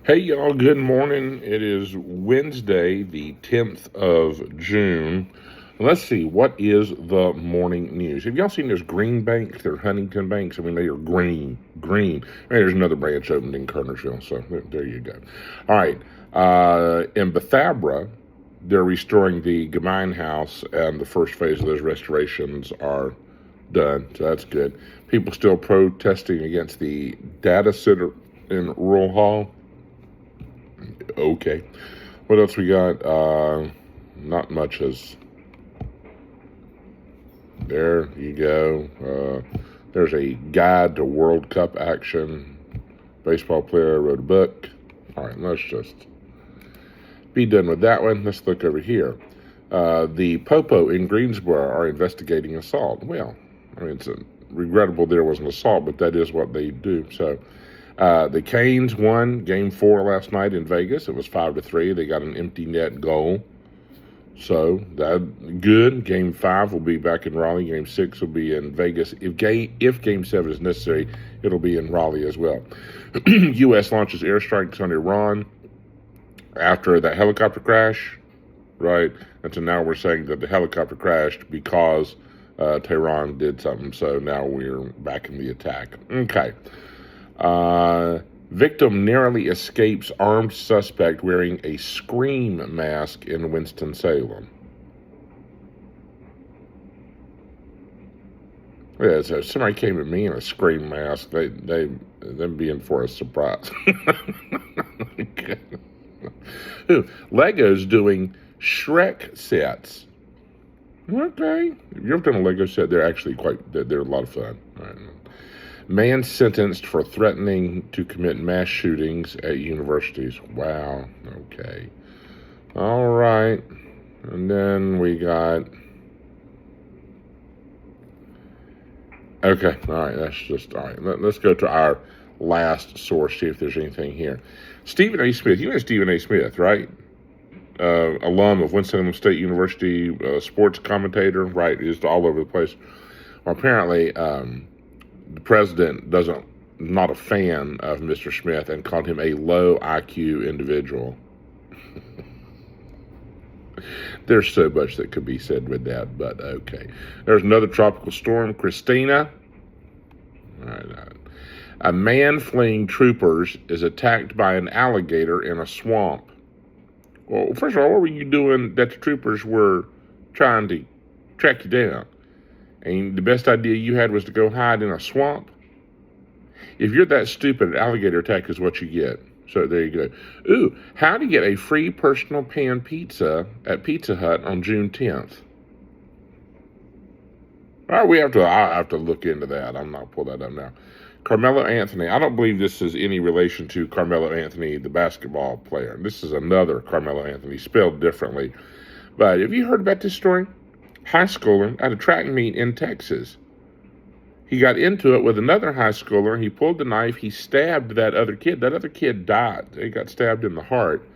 Hey, y'all, good morning. It is Wednesday, the 10th of June. Let's see, what is the morning news? Have y'all seen those green banks? They're Huntington banks. I mean, they are green. Green. Hey, there's another branch opened in Kernersville, so there you go. All right. In Bethabara, they're restoring the Gemein House, and the first phase of those restorations are done, so that's good. People still protesting against the data center in Rural Hall. Okay. What else we got? Not much as. There you go. There's a guide to World Cup action. Baseball player wrote a book. All right, let's just be done with that one. Let's look over here. The Popo in Greensboro are investigating assault. Well, I mean, it's regrettable there was an assault, but that is what they do. So, the Canes won Game 4 last night in Vegas. It was 5-3. They got an empty net goal. So, that good. Game 5 will be back in Raleigh. Game 6 will be in Vegas. If Game 7 is necessary, it'll be in Raleigh as well. U.S. launches airstrikes on Iran after that helicopter crash, right? And so now we're saying that the helicopter crashed because Tehran did something. So now we're back in the attack. Okay. Victim narrowly escapes armed suspect wearing a Scream mask in Winston-Salem. Yeah, so somebody came at me in a Scream mask. Them being for a surprise. Okay. Ooh, Lego's doing Shrek sets. Okay. If you've ever done a Lego set, they're actually they're a lot of fun. All right. Man sentenced for threatening to commit mass shootings at universities. Wow. Okay. All right. And then we got. Okay. All right. That's just. All right. Let's go to our last source, see if there's anything here. Stephen A. Smith. You know Stephen A. Smith, right? Alum of Winston-Salem State University, sports commentator, right? He's all over the place. Well, apparently, the president not a fan of Mr. Smith and called him a low IQ individual. There's so much that could be said with that, but okay. There's another tropical storm, Christina. All right. A man fleeing troopers is attacked by an alligator in a swamp. Well, first of all, what were you doing that the troopers were trying to track you down? And the best idea you had was to go hide in a swamp? If you're that stupid, an alligator attack is what you get. So there you go. Ooh, how to get a free personal pan pizza at Pizza Hut on June 10th. All right, I'll have to look into that. I'm not pull that up now. Carmelo Anthony. I don't believe this is any relation to Carmelo Anthony, the basketball player. This is another Carmelo Anthony, spelled differently. But have you heard about this story? High schooler at a track meet in Texas. He got into it with another high schooler. He pulled the knife. He stabbed that other kid. That other kid died. He got stabbed in the heart.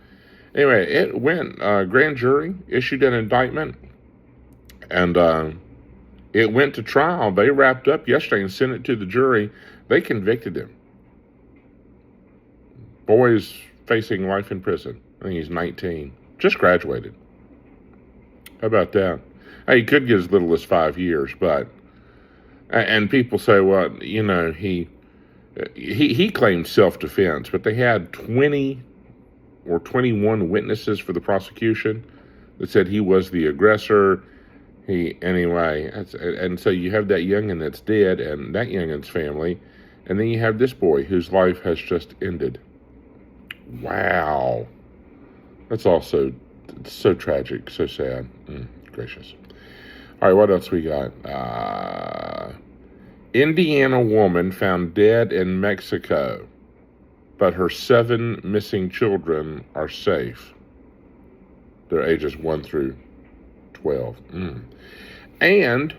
Anyway, it went. Grand jury issued an indictment, and it went to trial. They wrapped up yesterday and sent it to the jury. They convicted him. Boy's facing life in prison. I think he's 19. Just graduated. How about that? He could get as little as 5 years, but. And people say, well, you know, he claimed self-defense, but they had 20 or 21 witnesses for the prosecution that said he was the aggressor. And so you have that youngin' that's dead and that youngin's family, and then you have this boy whose life has just ended. Wow. That's also so tragic, so sad. Gracious. All right, what else we got? Indiana woman found dead in Mexico, but her 7 missing children are safe. They're ages 1 through 12. And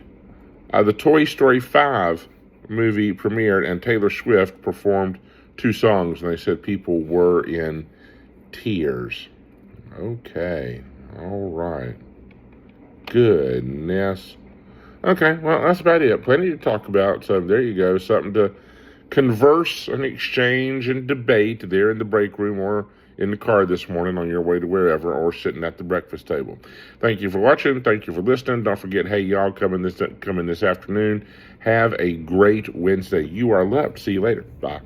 the Toy Story 5 movie premiered, and Taylor Swift performed 2 songs, and they said people were in tears. Okay, all right. Goodness. Okay, well, that's about it. Plenty to talk about. So there you go. Something to converse and exchange and debate there in the break room or in the car this morning on your way to wherever, or sitting at the breakfast table. Thank you for watching. Thank you for listening. Don't forget, hey, y'all, coming this afternoon. Have a great Wednesday. You are loved. See you later. Bye.